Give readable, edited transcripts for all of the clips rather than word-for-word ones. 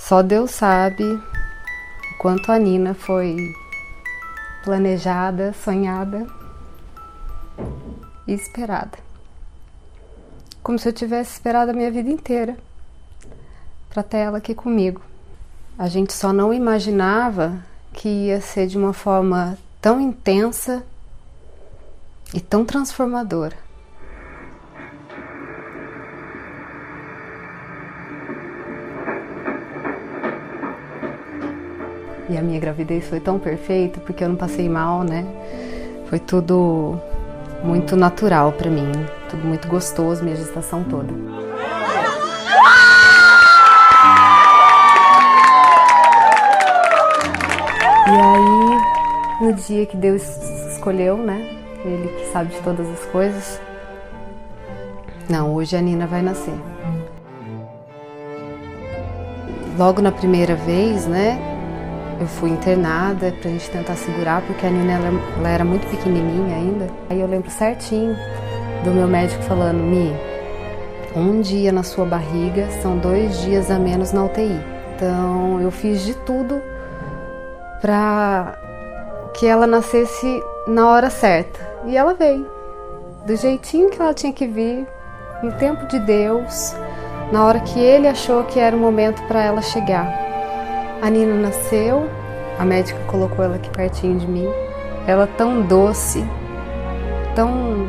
Só Deus sabe o quanto a Nina foi planejada, sonhada e esperada. Como se eu tivesse esperado a minha vida inteira para ter ela aqui comigo. A gente só não imaginava que ia ser de uma forma tão intensa e tão transformadora. E a minha gravidez foi tão perfeita porque eu não passei mal, né? Foi tudo muito natural pra mim, tudo muito gostoso, minha gestação toda. E aí, no dia que Deus escolheu, né? Ele que sabe de todas as coisas. Não, hoje a Nina vai nascer. Logo na primeira vez, né? Eu fui internada pra gente tentar segurar, porque a Nina ela era muito pequenininha ainda. Aí eu lembro certinho do meu médico falando: Mi, um dia na sua barriga são 2 dias a menos na UTI. Então eu fiz de tudo pra que ela nascesse na hora certa. E ela veio, do jeitinho que ela tinha que vir, no tempo de Deus, na hora que Ele achou que era o momento para ela chegar. A Nina nasceu, a médica colocou ela aqui pertinho de mim. Ela tão doce, tão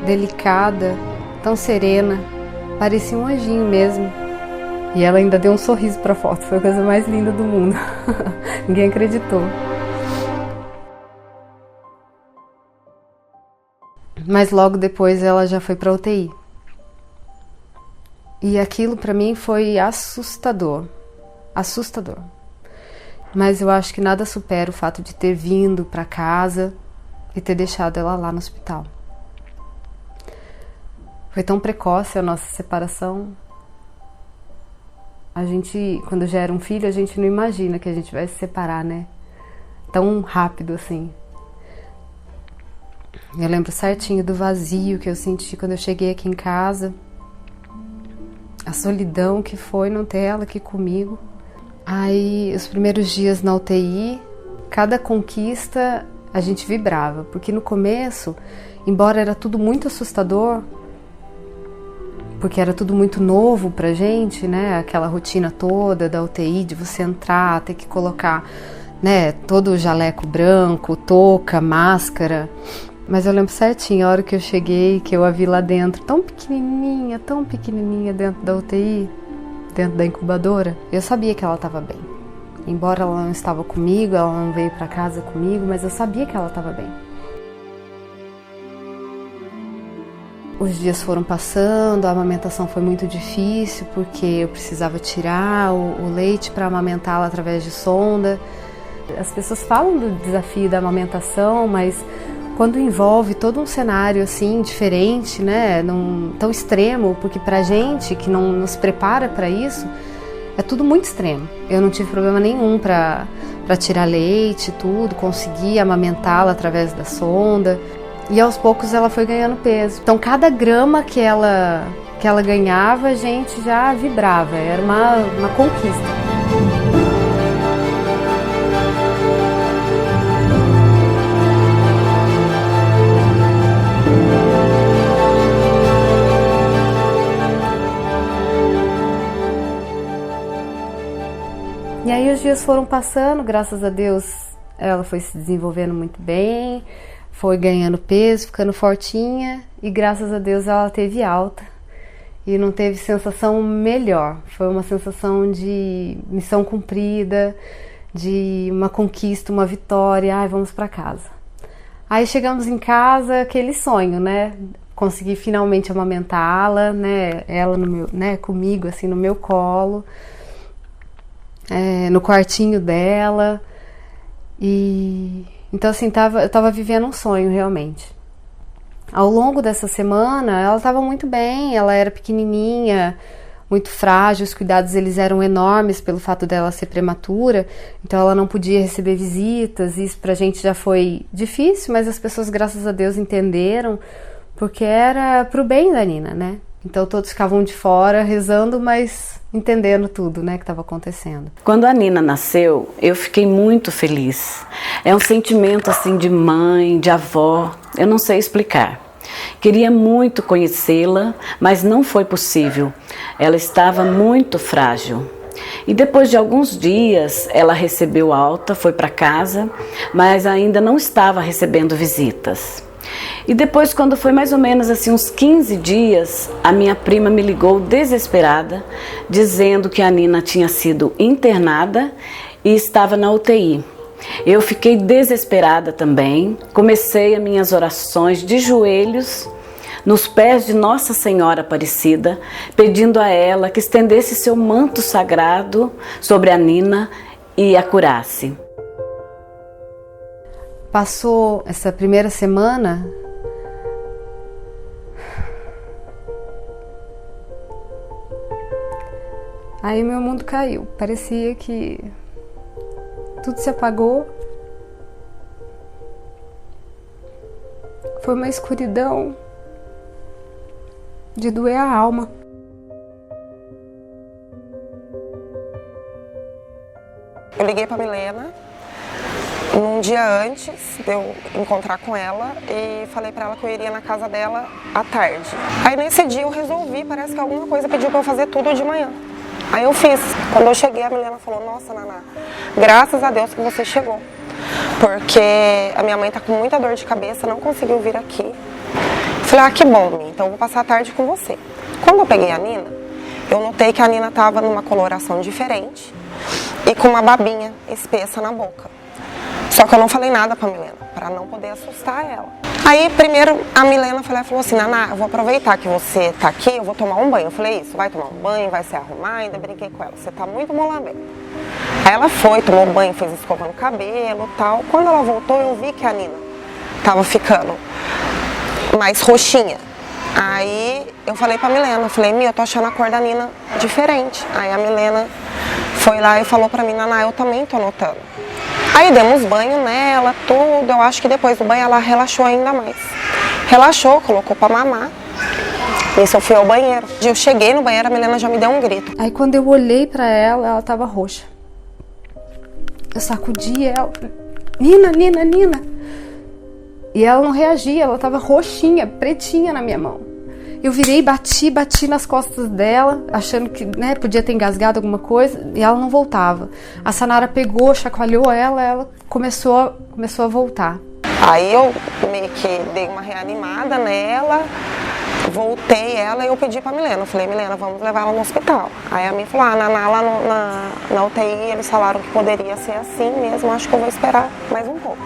delicada, tão serena, parecia um anjinho mesmo. E ela ainda deu um sorriso para a foto, foi a coisa mais linda do mundo. Ninguém acreditou. Mas logo depois ela já foi para UTI. E aquilo para mim foi assustador. Assustador. Mas eu acho que nada supera o fato de ter vindo para casa e ter deixado ela lá no hospital. Foi tão precoce a nossa separação. A gente, quando já era um filho, a gente não imagina que a gente vai se separar, né? Tão rápido assim. Eu lembro certinho do vazio que eu senti quando eu cheguei aqui em casa. A solidão que foi não ter ela aqui comigo. Aí, os primeiros dias na UTI, cada conquista a gente vibrava, porque no começo, embora era tudo muito assustador, porque era tudo muito novo pra gente, né? Aquela rotina toda da UTI, de você entrar, ter que colocar, né, todo o jaleco branco, touca, máscara. Mas eu lembro certinho, a hora que eu cheguei, que eu a vi lá dentro, tão pequenininha dentro da UTI, dentro da incubadora, eu sabia que ela estava bem. Embora ela não estava comigo, ela não veio para casa comigo, mas eu sabia que ela estava bem. Os dias foram passando, a amamentação foi muito difícil, porque eu precisava tirar o leite para amamentá-la através de sonda. As pessoas falam do desafio da amamentação, mas quando envolve todo um cenário assim diferente, né, tão extremo, porque pra gente que não nos prepara para isso, é tudo muito extremo. Eu não tive problema nenhum para tirar leite, tudo, consegui amamentá-la através da sonda. E aos poucos ela foi ganhando peso. Então cada grama que ela ganhava, a gente já vibrava, era uma conquista. E aí os dias foram passando, graças a Deus ela foi se desenvolvendo muito bem, foi ganhando peso, ficando fortinha e graças a Deus ela teve alta e não teve sensação melhor. Foi uma sensação de missão cumprida, de uma conquista, uma vitória, ai, vamos para casa. Aí chegamos em casa, aquele sonho, né? Consegui finalmente amamentá-la, né? Ela no meu, né? Comigo assim no meu colo. No quartinho dela, e então assim, eu tava vivendo um sonho realmente. Ao longo dessa semana, ela estava muito bem, ela era pequenininha, muito frágil, os cuidados eles eram enormes pelo fato dela ser prematura, então ela não podia receber visitas, isso pra gente já foi difícil, mas as pessoas, graças a Deus, entenderam, porque era pro bem da Nina, né? Então todos ficavam de fora rezando, mas entendendo tudo, né, que estava acontecendo. Quando a Nina nasceu, eu fiquei muito feliz. É um sentimento assim de mãe, de avó, eu não sei explicar. Queria muito conhecê-la, mas não foi possível. Ela estava muito frágil. E depois de alguns dias, ela recebeu alta, foi para casa, mas ainda não estava recebendo visitas. E depois, quando foi mais ou menos assim uns 15 dias, a minha prima me ligou desesperada, dizendo que a Nina tinha sido internada e estava na UTI. Eu fiquei desesperada também, comecei as minhas orações de joelhos, nos pés de Nossa Senhora Aparecida, pedindo a ela que estendesse seu manto sagrado sobre a Nina e a curasse. Passou essa primeira semana, aí meu mundo caiu. Parecia que tudo se apagou. Foi uma escuridão de doer a alma. Eu liguei para Milena num dia antes de eu encontrar com ela e falei para ela que eu iria na casa dela à tarde. Aí nesse dia eu resolvi, parece que alguma coisa pediu para eu fazer tudo de manhã. Aí eu fiz. Quando eu cheguei, a Milena falou: nossa, Naná, graças a Deus que você chegou. Porque a minha mãe tá com muita dor de cabeça, não conseguiu vir aqui. Falei: ah, que bom, Mi, então eu vou passar a tarde com você. Quando eu peguei a Nina, eu notei que a Nina tava numa coloração diferente e com uma babinha espessa na boca. Só que eu não falei nada pra Milena, pra não poder assustar ela. Aí, primeiro, a Milena falou assim: Naná, eu vou aproveitar que você tá aqui, eu vou tomar um banho. Eu falei: isso, vai tomar um banho, vai se arrumar. Ainda brinquei com ela: você tá muito molambenta. Aí ela foi, tomou banho, fez escovando o cabelo e tal. Quando ela voltou, eu vi que a Nina tava ficando mais roxinha. Aí eu falei pra Milena, falei: Mi, eu tô achando a cor da Nina diferente. Aí a Milena foi lá e falou pra mim: Naná, eu também tô notando. Aí demos banho nela, tudo. Eu acho que depois do banho ela relaxou ainda mais. Relaxou, colocou pra mamar. Nisso eu fui ao banheiro. Eu cheguei no banheiro, a Milena já me deu um grito. Aí quando eu olhei pra ela, ela tava roxa. Eu sacudi ela: Nina, Nina, Nina. E ela não reagia, ela tava roxinha, pretinha na minha mão. Eu virei, bati nas costas dela, achando que, né, podia ter engasgado alguma coisa, e ela não voltava. A Sanara pegou, chacoalhou ela começou a voltar. Aí eu meio que dei uma reanimada nela, voltei ela e eu pedi pra Milena. Eu falei: Milena, vamos levar ela no hospital. Aí a minha falou: ah, Naná, lá na UTI eles falaram que poderia ser assim mesmo, acho que eu vou esperar mais um pouco.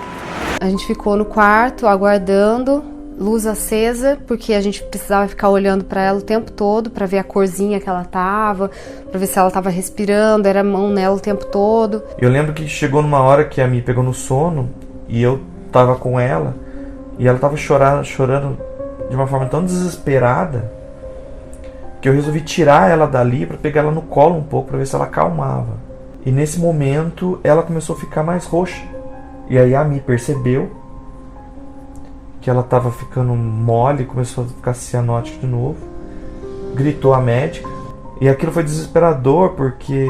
A gente ficou no quarto aguardando, luz acesa, porque a gente precisava ficar olhando para ela o tempo todo para ver a corzinha que ela tava, para ver se ela tava respirando, era a mão nela o tempo todo. Eu lembro que chegou numa hora que a Mi pegou no sono e eu tava com ela e ela tava chorando de uma forma tão desesperada que eu resolvi tirar ela dali para pegar ela no colo um pouco para ver se ela acalmava. E nesse momento ela começou a ficar mais roxa. E aí a Mi percebeu que ela estava ficando mole, começou a ficar cianótica de novo, gritou a médica, e aquilo foi desesperador porque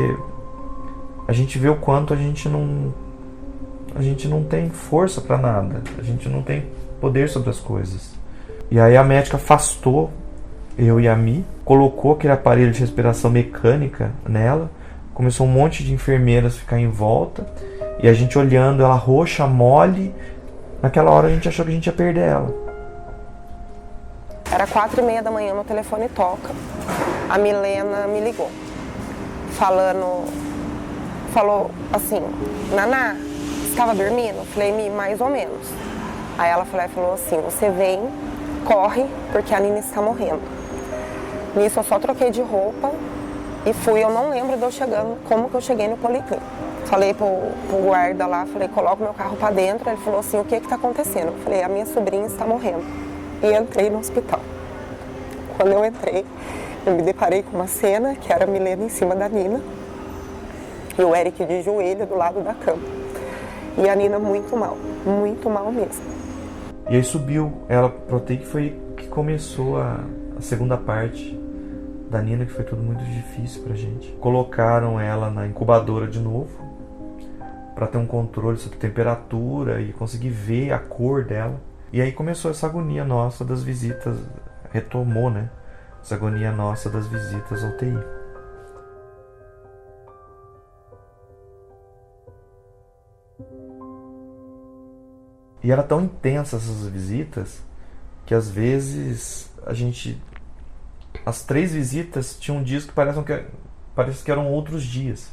a gente vê o quanto a gente não tem força para nada, a gente não tem poder sobre as coisas. E aí a médica afastou eu e a Mi, colocou aquele aparelho de respiração mecânica nela, começou um monte de enfermeiras a ficar em volta, e a gente olhando ela roxa, mole. Naquela hora a gente achou que a gente ia perder ela. Era 4h30 da manhã, meu telefone toca. A Milena me ligou, falou assim: Naná, você estava dormindo? Eu falei: Mi, mais ou menos. Aí ela falou assim: você vem, corre, porque a Nina está morrendo. Nisso eu só troquei de roupa e fui. Eu não lembro de eu chegando, como que eu cheguei no policlínico. Falei pro guarda lá, falei: coloca meu carro para dentro. Ele falou assim: o que está acontecendo? Eu falei: a minha sobrinha está morrendo. E entrei no hospital. Quando eu entrei, eu me deparei com uma cena que era a Milena em cima da Nina e o Eric de joelho do lado da cama. E a Nina muito mal mesmo. E aí subiu, ela, pro UTI, que foi que começou a segunda parte da Nina, que foi tudo muito difícil pra gente. Colocaram ela na incubadora de novo, para ter um controle sobre temperatura e conseguir ver a cor dela. E aí começou essa agonia nossa das visitas, retomou, né? Essa agonia nossa das visitas ao UTI. E era tão intensa essas visitas que às vezes as 3 visitas tinham dias que parece que eram outros dias.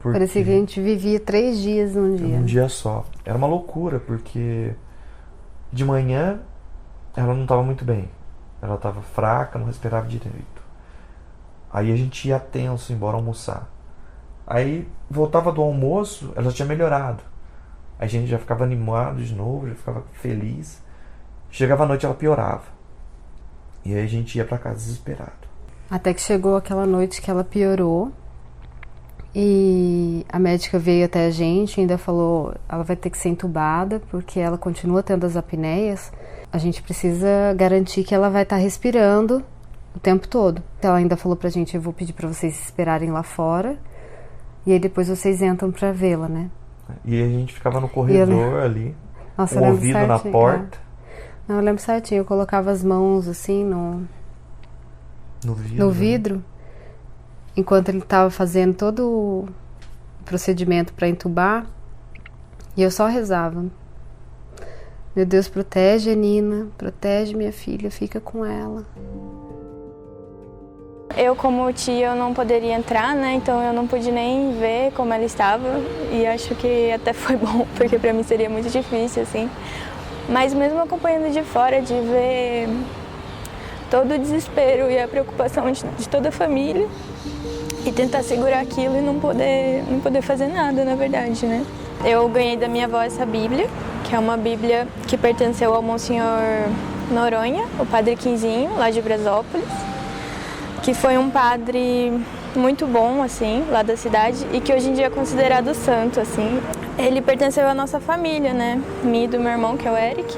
Parecia que a gente vivia 3 dias num dia. Um dia só. Era uma loucura, porque de manhã ela não estava muito bem. Ela estava fraca, não respirava direito. Aí a gente ia tenso embora almoçar. Aí voltava do almoço, ela já tinha melhorado. Aí a gente já ficava animado de novo, já ficava feliz. Chegava à noite, ela piorava. E aí a gente ia para casa desesperado. Até que chegou aquela noite que ela piorou. E a médica veio até a gente e ainda falou, ela vai ter que ser entubada porque ela continua tendo as apneias. A gente precisa garantir que ela vai estar respirando o tempo todo. Ela ainda falou pra gente, eu vou pedir pra vocês esperarem lá fora e aí depois vocês entram pra vê-la, né? E a gente ficava no corredor ali, Nossa, com o ouvido na porta. Não, eu lembro certinho, eu colocava as mãos assim no vidro. Enquanto ele estava fazendo todo o procedimento para entubar, e eu só rezava. Meu Deus, protege a Nina, protege minha filha, fica com ela. Eu, como tia, eu não poderia entrar, né? Então eu não pude nem ver como ela estava. E acho que até foi bom, porque para mim seria muito difícil, assim. Mas mesmo acompanhando de fora, de ver todo o desespero e a preocupação de toda a família, e tentar segurar aquilo e não poder fazer nada, na verdade, né? Eu ganhei da minha avó essa Bíblia, que é uma Bíblia que pertenceu ao Monsenhor Noronha, o Padre Quinzinho, lá de Brasópolis, que foi um padre muito bom, assim, lá da cidade, e que hoje em dia é considerado santo, assim. Ele pertenceu à nossa família, né? Me e do meu irmão, que é o Eric.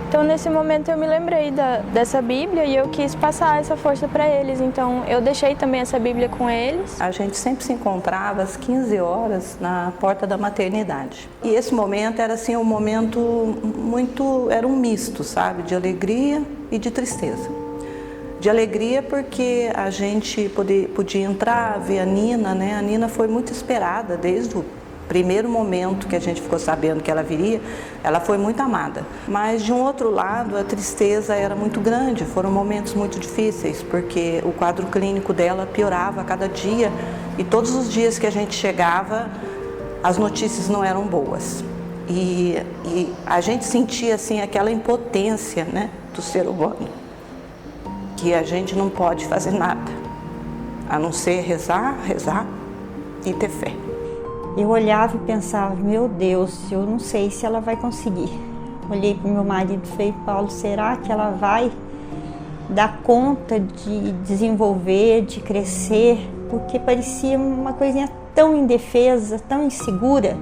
Então, nesse momento, eu me lembrei dessa Bíblia e eu quis passar essa força para eles. Então, eu deixei também essa Bíblia com eles. A gente sempre se encontrava às 15 horas na porta da maternidade. E esse momento era assim um momento era um misto, sabe? De alegria e de tristeza. De alegria porque a gente podia entrar, ver a Nina, né? A Nina foi muito esperada desde o primeiro momento que a gente ficou sabendo que ela viria, ela foi muito amada. Mas, de um outro lado, a tristeza era muito grande, foram momentos muito difíceis, porque o quadro clínico dela piorava a cada dia e todos os dias que a gente chegava, as notícias não eram boas. E a gente sentia, assim, aquela impotência, né, do ser humano, que a gente não pode fazer nada, a não ser rezar e ter fé. Eu olhava e pensava, meu Deus, eu não sei se ela vai conseguir. Olhei para o meu marido e falei, Paulo, será que ela vai dar conta de desenvolver, de crescer? Porque parecia uma coisinha tão indefesa, tão insegura.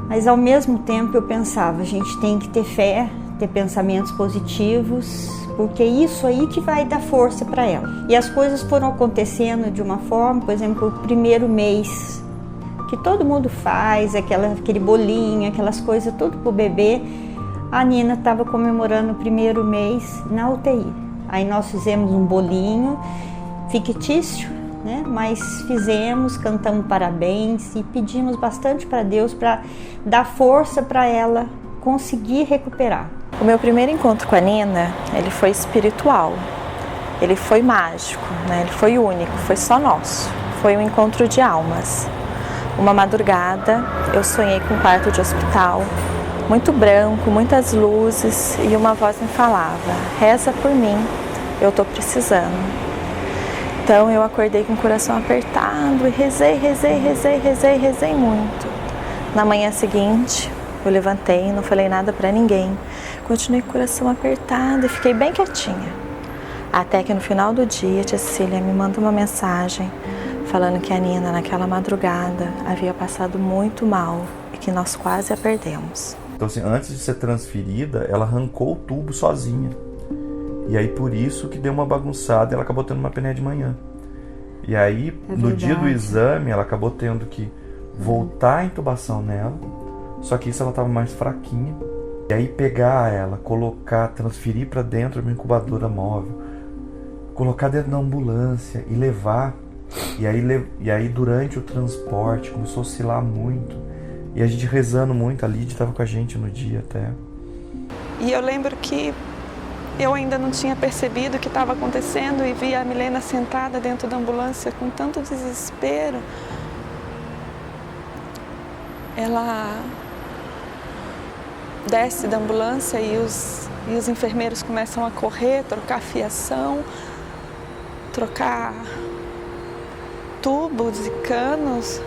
Mas ao mesmo tempo eu pensava, a gente tem que ter fé, ter pensamentos positivos, porque é isso aí que vai dar força para ela. E as coisas foram acontecendo de uma forma, por exemplo, o primeiro mês, que todo mundo faz, aquele bolinho, aquelas coisas, tudo pro bebê. A Nina estava comemorando o primeiro mês na UTI. Aí nós fizemos um bolinho fictício, né? Mas fizemos, cantamos parabéns e pedimos bastante para Deus para dar força para ela conseguir recuperar. O meu primeiro encontro com a Nina, ele foi espiritual, ele foi mágico, né? Ele foi único, foi só nosso, foi um encontro de almas. Uma madrugada, eu sonhei com um quarto de hospital, muito branco, muitas luzes e uma voz me falava, reza por mim, eu estou precisando. Então eu acordei com o coração apertado e rezei muito. Na manhã seguinte, eu levantei, não falei nada para ninguém. Continuei com o coração apertado e fiquei bem quietinha. Até que no final do dia, a tia Cecília me manda uma mensagem falando que a Nina, naquela madrugada, havia passado muito mal e que nós quase a perdemos. Então, assim, antes de ser transferida, ela arrancou o tubo sozinha. E aí por isso que deu uma bagunçada, ela acabou tendo uma apneia de manhã. E aí, no dia do exame, ela acabou tendo que voltar a intubação nela, só que isso ela estava mais fraquinha. E aí pegar ela, colocar, transferir para dentro de uma incubadora móvel, colocar dentro da ambulância e levar. E aí durante o transporte começou a oscilar muito. E a gente rezando muito, a Lídia estava com a gente no dia até. E eu lembro que eu ainda não tinha percebido o que estava acontecendo e vi a Milena sentada dentro da ambulância com tanto desespero. Ela desce da ambulância e os enfermeiros começam a correr, trocar fiação, trocar tubos e canos,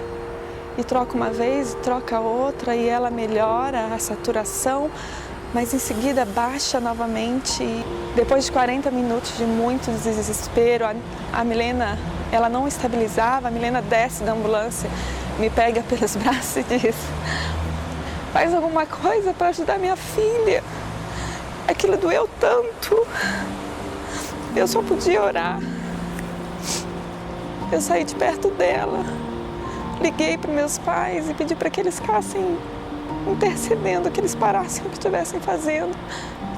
e troca uma vez, troca outra, e ela melhora a saturação, mas em seguida baixa novamente. Depois de 40 minutos de muito desespero, a Milena, ela não estabilizava. A Milena desce da ambulância, me pega pelos braços e diz: faz alguma coisa para ajudar minha filha. Aquilo doeu tanto. Eu só podia orar. Eu saí de perto dela, liguei para meus pais e pedi para que eles ficassem intercedendo, que eles parassem o que estivessem fazendo,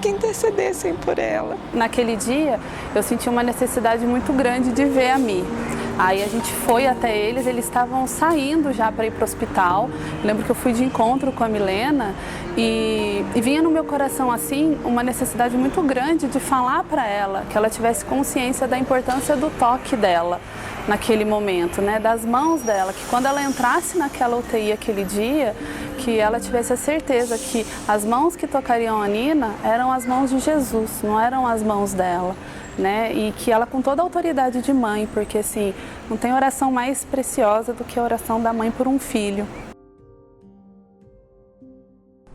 que intercedessem por ela. Naquele dia, eu senti uma necessidade muito grande de ver a Mi. Aí a gente foi até eles estavam saindo já para ir para o hospital. Lembro que eu fui de encontro com a Milena e vinha no meu coração assim uma necessidade muito grande de falar para ela, que ela tivesse consciência da importância do toque dela naquele momento, né, das mãos dela, que quando ela entrasse naquela UTI aquele dia, que ela tivesse a certeza que as mãos que tocariam a Nina eram as mãos de Jesus, não eram as mãos dela, né, e que ela com toda a autoridade de mãe, porque assim, não tem oração mais preciosa do que a oração da mãe por um filho.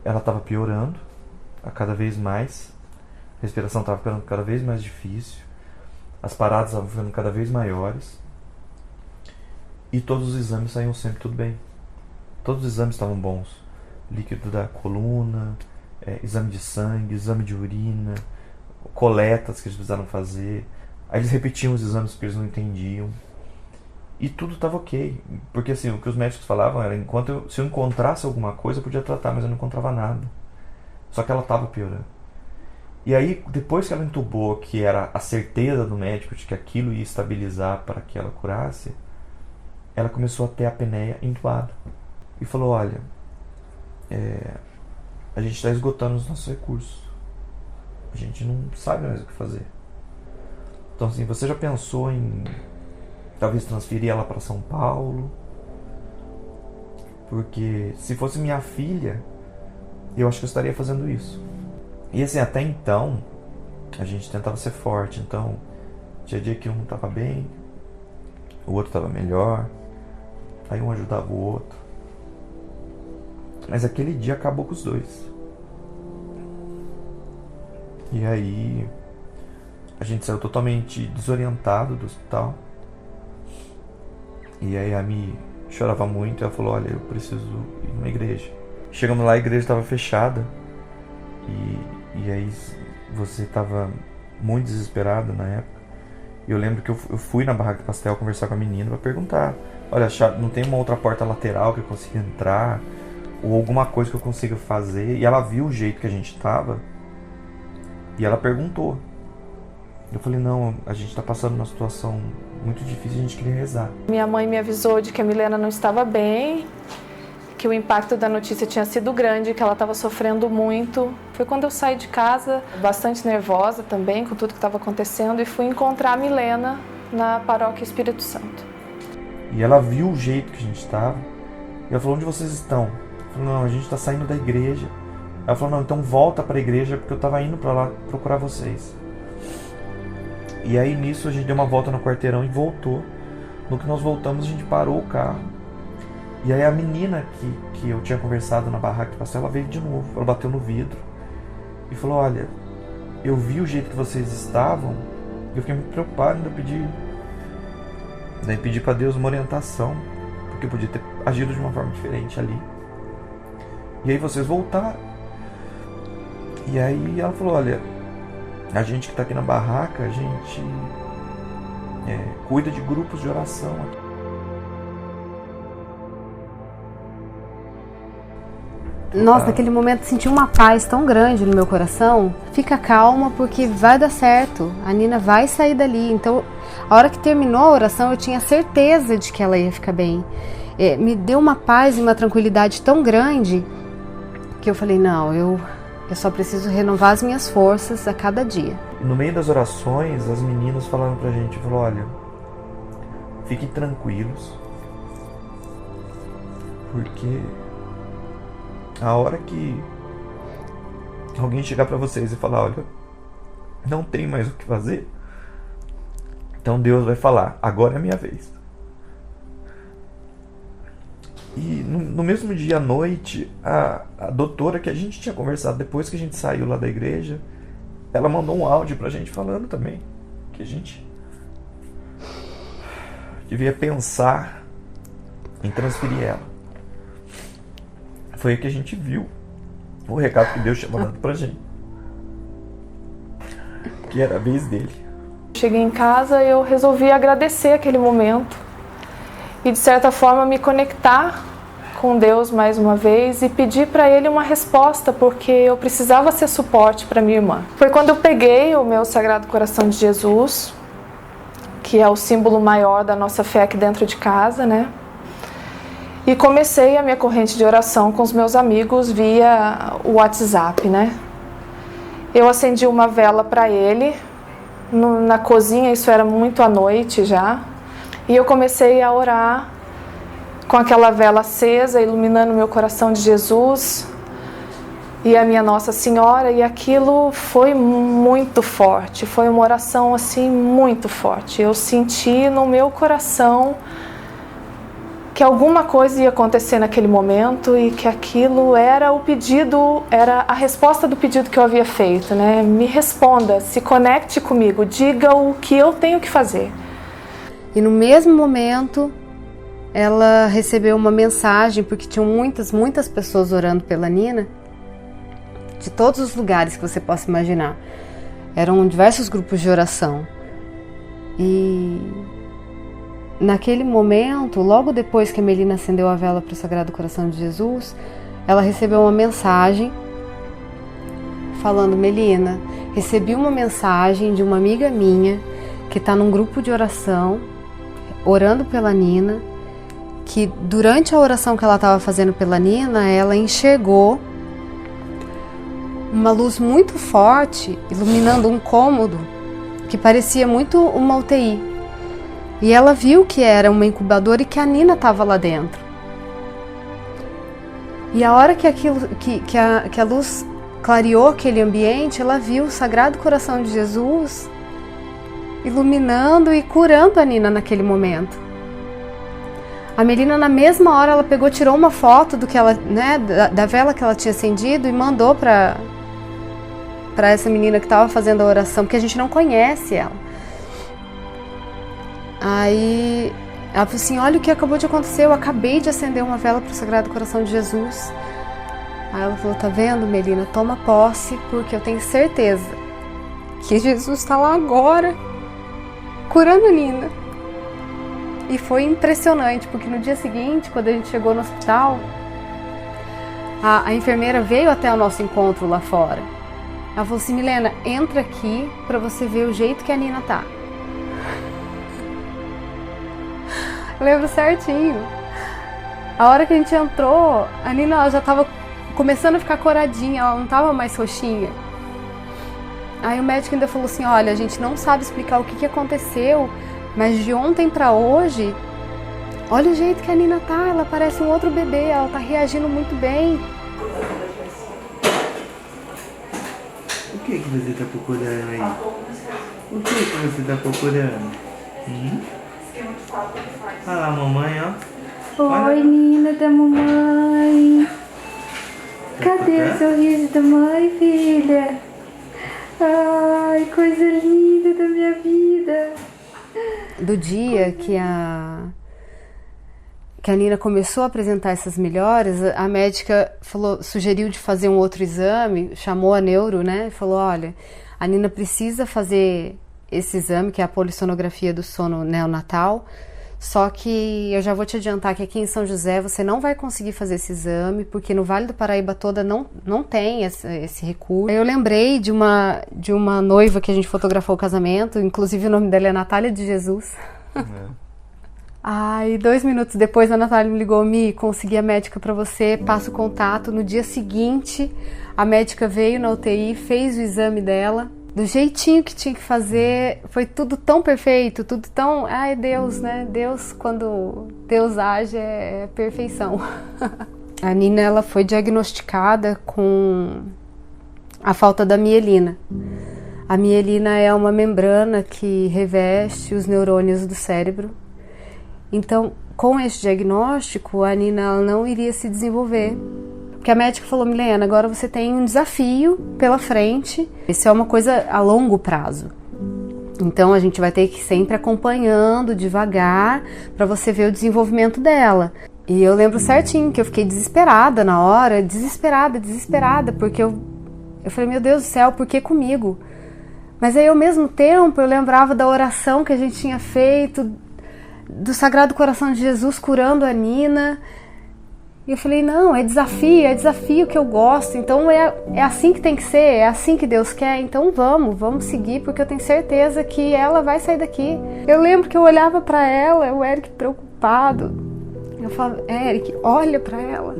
Ela estava piorando a cada vez mais, a respiração estava ficando cada vez mais difícil, as paradas estavam ficando cada vez maiores. E todos os exames saíam sempre tudo bem. Todos os exames estavam bons. Líquido da coluna, exame de sangue, exame de urina, coletas que eles precisaram fazer. Aí eles repetiam os exames porque eles não entendiam. E tudo estava ok. Porque assim, o que os médicos falavam era, se eu encontrasse alguma coisa, eu podia tratar, mas eu não encontrava nada. Só que ela estava piorando. E aí, depois que ela entubou, que era a certeza do médico de que aquilo ia estabilizar para que ela curasse, ela começou a ter a apneia entubada. E falou, olha, a gente está esgotando os nossos recursos. A gente não sabe mais o que fazer. Então assim, você já pensou em talvez transferir ela para São Paulo? Porque se fosse minha filha, eu acho que eu estaria fazendo isso. E assim, até então, a gente tentava ser forte. Então, tinha dia que um estava bem, o outro estava melhor. Aí um ajudava o outro. Mas aquele dia acabou com os dois. E aí a gente saiu totalmente desorientado do hospital. E aí a Mi chorava muito e ela falou, olha, eu preciso ir numa igreja. Chegamos lá, a igreja estava fechada. E aí você estava muito desesperada na época. E eu lembro que eu fui na barraca de pastel conversar com a menina para perguntar, olha, não tem uma outra porta lateral que eu consiga entrar? Ou alguma coisa que eu consiga fazer? E ela viu o jeito que a gente estava e ela perguntou. Eu falei, não, a gente está passando uma situação muito difícil, a gente queria rezar. Minha mãe me avisou de que a Milena não estava bem, que o impacto da notícia tinha sido grande, que ela estava sofrendo muito. Foi quando eu saí de casa, bastante nervosa também com tudo que estava acontecendo, e fui encontrar a Milena na paróquia Espírito Santo. E ela viu o jeito que a gente estava, e ela falou, onde vocês estão? Eu falei, não, a gente está saindo da igreja. Ela falou, não, então volta para a igreja, porque eu estava indo para lá procurar vocês. E aí nisso a gente deu uma volta no quarteirão e voltou. No que nós voltamos, a gente parou o carro. E aí a menina que eu tinha conversado na barraca de pastel, ela veio de novo, ela bateu no vidro e falou, olha, eu vi o jeito que vocês estavam e eu fiquei muito preocupado, ainda pedi para Deus uma orientação, porque eu podia ter agido de uma forma diferente ali. E aí vocês voltaram. E aí ela falou, olha, A gente que está aqui na barraca, a gente cuida de grupos de oração aqui. Nossa, naquele momento senti uma paz tão grande no meu coração. Fica calma porque vai dar certo. A Nina vai sair dali. Então, a hora que terminou a oração, eu tinha certeza de que ela ia ficar bem. Me deu uma paz e uma tranquilidade tão grande que eu falei, não, eu só preciso renovar as minhas forças a cada dia. No meio das orações, as meninas falaram pra gente, olha, fiquem tranquilos, porque a hora que alguém chegar pra vocês e falar, olha, não tem mais o que fazer, então Deus vai falar, agora é a minha vez. E no mesmo dia à noite, a doutora que a gente tinha conversado depois que a gente saiu lá da igreja, ela mandou um áudio pra gente falando também que a gente devia pensar em transferir ela. Foi aí que a gente viu o recado que Deus tinha mandado pra gente, que era a vez dele. Cheguei em casa e eu resolvi agradecer aquele momento e de certa forma me conectar com Deus mais uma vez e pedir para Ele uma resposta, porque eu precisava ser suporte para minha irmã. Foi quando eu peguei o meu Sagrado Coração de Jesus, que é o símbolo maior da nossa fé aqui dentro de casa, né? E comecei a minha corrente de oração com os meus amigos via o WhatsApp, né? Eu acendi uma vela para ele na cozinha, isso era muito à noite já, e eu comecei a orar com aquela vela acesa, iluminando meu coração de Jesus e a minha Nossa Senhora, e aquilo foi muito forte, foi uma oração assim muito forte. Eu senti no meu coração que alguma coisa ia acontecer naquele momento e que aquilo era o pedido, era a resposta do pedido que eu havia feito, né? Me responda, se conecte comigo, diga o que eu tenho que fazer. E no mesmo momento, ela recebeu uma mensagem, porque tinham muitas pessoas orando pela Nina, de todos os lugares que você possa imaginar. Eram diversos grupos de oração. E naquele momento, logo depois que a Melina acendeu a vela para o Sagrado Coração de Jesus, ela recebeu uma mensagem falando, Melina, recebi uma mensagem de uma amiga minha que está num grupo de oração, orando pela Nina, que durante a oração que ela estava fazendo pela Nina, ela enxergou uma luz muito forte iluminando um cômodo que parecia muito uma UTI. E ela viu que era uma incubadora e que a Nina estava lá dentro. E a hora que a luz clareou aquele ambiente, ela viu o Sagrado Coração de Jesus iluminando e curando a Nina naquele momento. A Melina, na mesma hora, ela pegou, tirou uma foto do que ela, né, da vela que ela tinha acendido e mandou para essa menina que estava fazendo a oração, porque a gente não conhece ela. Aí ela falou assim, olha o que acabou de acontecer, eu acabei de acender uma vela para o Sagrado Coração de Jesus. Aí ela falou, tá vendo, Melina, toma posse, porque eu tenho certeza que Jesus está lá agora, curando a Nina. E foi impressionante, porque no dia seguinte, quando a gente chegou no hospital, a enfermeira veio até o nosso encontro lá fora. Ela falou assim, Milena, entra aqui para você ver o jeito que a Nina tá. Eu lembro certinho. A hora que a gente entrou, a Nina ela já estava começando a ficar coradinha, ela não estava mais roxinha. Aí o médico ainda falou assim, olha, a gente não sabe explicar o que aconteceu, mas de ontem para hoje, olha o jeito que a Nina tá, ela parece um outro bebê, ela tá reagindo muito bem. O que você tá procurando aí? O que você tá procurando? Olha lá a mamãe, ó. Oi, Nina da mamãe. Cadê o sorriso da mãe, filha? Ai, coisa linda da minha vida. Do dia que a Nina começou a apresentar essas melhoras, a médica sugeriu de fazer um outro exame, chamou a neuro, né? Falou, olha, A Nina precisa fazer esse exame, que é a polissonografia do sono neonatal, só que eu já vou te adiantar que aqui em São José você não vai conseguir fazer esse exame, porque no Vale do Paraíba toda não tem esse recurso. Eu lembrei de uma noiva que a gente fotografou o casamento, inclusive o nome dela é Natália de Jesus. Ai, 2 minutos depois a Natália me ligou, consegui a médica para você, passa o contato. No dia seguinte, a médica veio na UTI, fez o exame dela, do jeitinho que tinha que fazer, foi tudo tão perfeito, tudo tão... Ai, Deus, né? Deus, quando Deus age, é perfeição. A Nina, ela foi diagnosticada com a falta da mielina. A mielina é uma membrana que reveste os neurônios do cérebro. Então, com esse diagnóstico, a Nina ela não iria se desenvolver. Porque a médica falou, Milena, agora você tem um desafio pela frente. Isso é uma coisa a longo prazo. Então, a gente vai ter que ir sempre acompanhando devagar para você ver o desenvolvimento dela. E eu lembro certinho que eu fiquei desesperada na hora, desesperada, porque eu falei, meu Deus do céu, por que comigo? Mas aí, ao mesmo tempo, eu lembrava da oração que a gente tinha feito, do Sagrado Coração de Jesus curando a Nina. E eu falei, não, é desafio que eu gosto, então é assim que tem que ser, é assim que Deus quer, então vamos seguir, porque eu tenho certeza que ela vai sair daqui. Eu lembro que eu olhava para ela, o Eric preocupado, eu falava, Eric, olha para ela,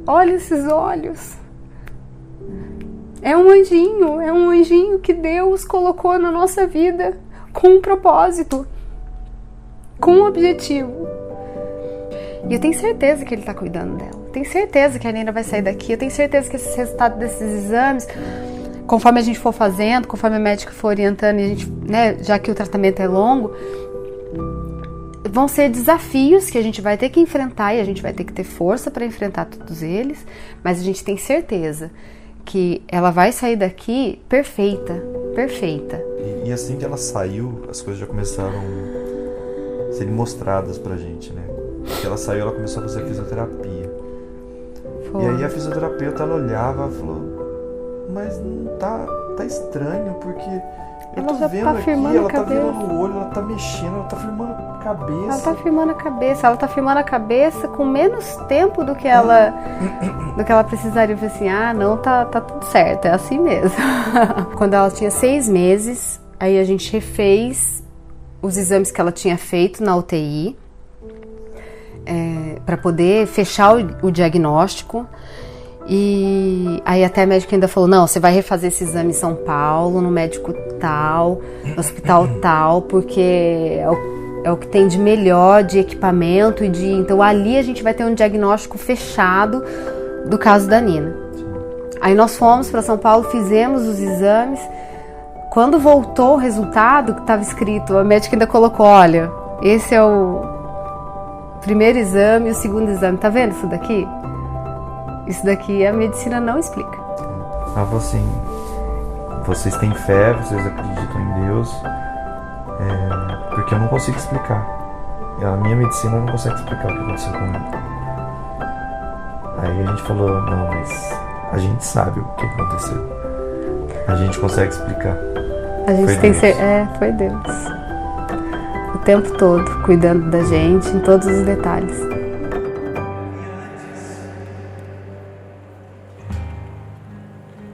olha esses olhos. É um anjinho que Deus colocou na nossa vida com um propósito, com um objetivo. E eu tenho certeza que ele está cuidando dela. Eu tenho certeza que a Nina vai sair daqui. Eu tenho certeza que esses resultados desses exames, conforme a gente for fazendo, conforme a médica for orientando, e a gente, né, já que o tratamento é longo, vão ser desafios que a gente vai ter que enfrentar e a gente vai ter que ter força para enfrentar todos eles. Mas a gente tem certeza que ela vai sair daqui perfeita. E assim que ela saiu, as coisas já começaram a ser mostradas pra gente, né? Que ela saiu, ela começou a fazer fisioterapia. Foi. E aí a fisioterapeuta, ela olhava e falou, mas não tá estranho, porque eu tô vendo tá aqui, ela tá virando o olho, ela tá mexendo, ela tá firmando a cabeça. Ela tá firmando a cabeça com menos tempo do que ela precisaria. Eu falei assim, não, tá tudo certo, é assim mesmo. Quando ela tinha 6 meses, aí a gente refez os exames que ela tinha feito na UTI, para poder fechar o diagnóstico. E aí até a médica ainda falou, não, você vai refazer esse exame em São Paulo, no médico tal, no hospital tal, porque é o que tem de melhor de equipamento então ali a gente vai ter um diagnóstico fechado do caso da Nina. Aí nós fomos para São Paulo, fizemos os exames. Quando voltou o resultado que estava escrito, a médica ainda colocou, olha, esse é o primeiro exame e o segundo exame, tá vendo isso daqui? Isso daqui a medicina não explica. Ela falou assim, vocês têm fé, vocês acreditam em Deus, porque eu não consigo explicar. A minha medicina não consegue explicar o que aconteceu comigo. Aí a gente falou, não, mas a gente sabe o que aconteceu. A gente consegue explicar. A gente tem certeza. Foi Deus. O tempo todo, cuidando da gente, em todos os detalhes.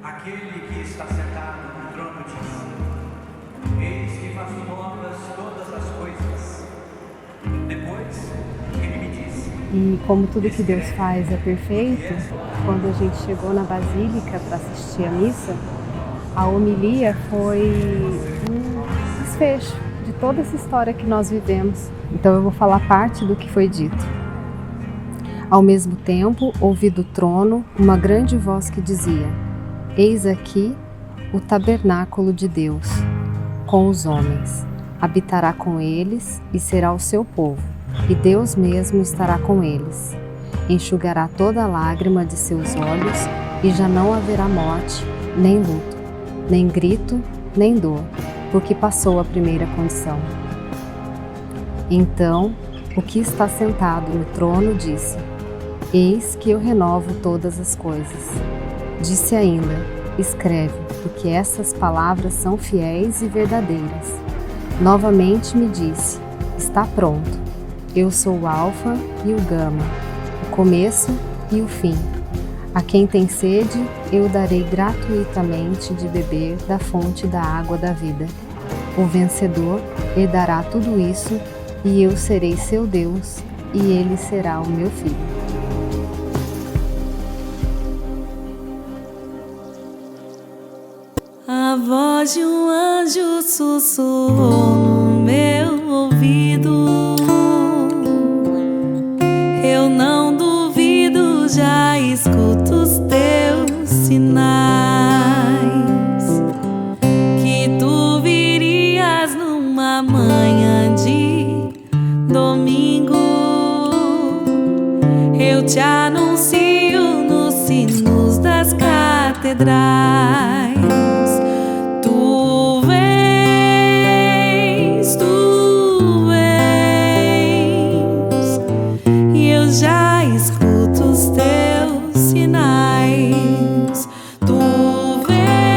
Aquele que está sentado no trono diz, eis que faço novas todas as coisas. Depois, ele me disse... E como tudo que Deus faz é perfeito, quando a gente chegou na Basílica para assistir a missa, a homilia foi um desfecho de toda essa história que nós vivemos. Então eu vou falar parte do que foi dito. Ao mesmo tempo, ouvi do trono uma grande voz que dizia, eis aqui o tabernáculo de Deus, com os homens. Habitará com eles e será o seu povo, e Deus mesmo estará com eles. Enxugará toda a lágrima de seus olhos, e já não haverá morte, nem luto, nem grito, nem dor, porque passou a primeira condição. Então, o que está sentado no trono disse, eis que eu renovo todas as coisas. Disse ainda, escreve, porque essas palavras são fiéis e verdadeiras. Novamente me disse: está pronto. Eu sou o Alfa e o Gama, o começo e o fim. A quem tem sede, eu darei gratuitamente de beber da fonte da água da vida. O vencedor herdará tudo isso, e eu serei seu Deus, e ele será o meu filho. A voz de um anjo sussurrou no meu ouvido. Eu não duvido, já escuto os teus sinais, que tu virias numa manhã de domingo. Eu te anuncio nos sinos das catedrais. Tu vens, e eu já escuto os teus sinais. Tu vens,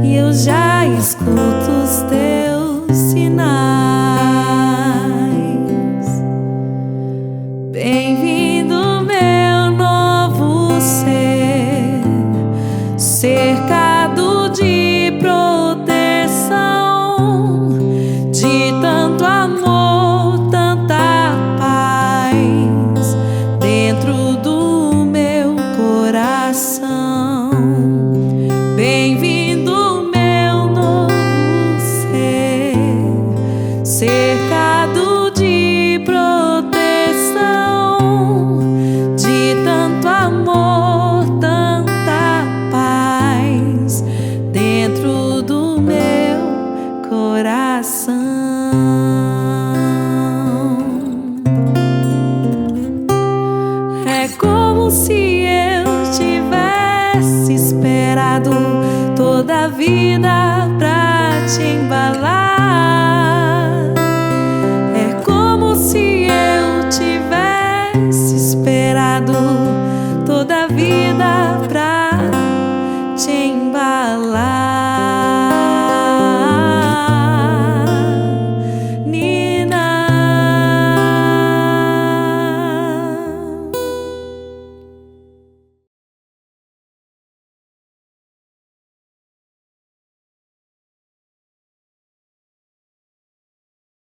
e eu já escuto os teus sinais. Bem-vindo, meu novo ser, cercado de proteção, de tanto amor, tanta paz dentro do meu coração. Bem-vindo, meu novo ser, cercado de proteção, de tanto amor, tanta paz dentro do meu coração. É como se eu tivesse esperado toda a vida pra te embalar. É como se eu tivesse esperado toda a vida pra te embalar.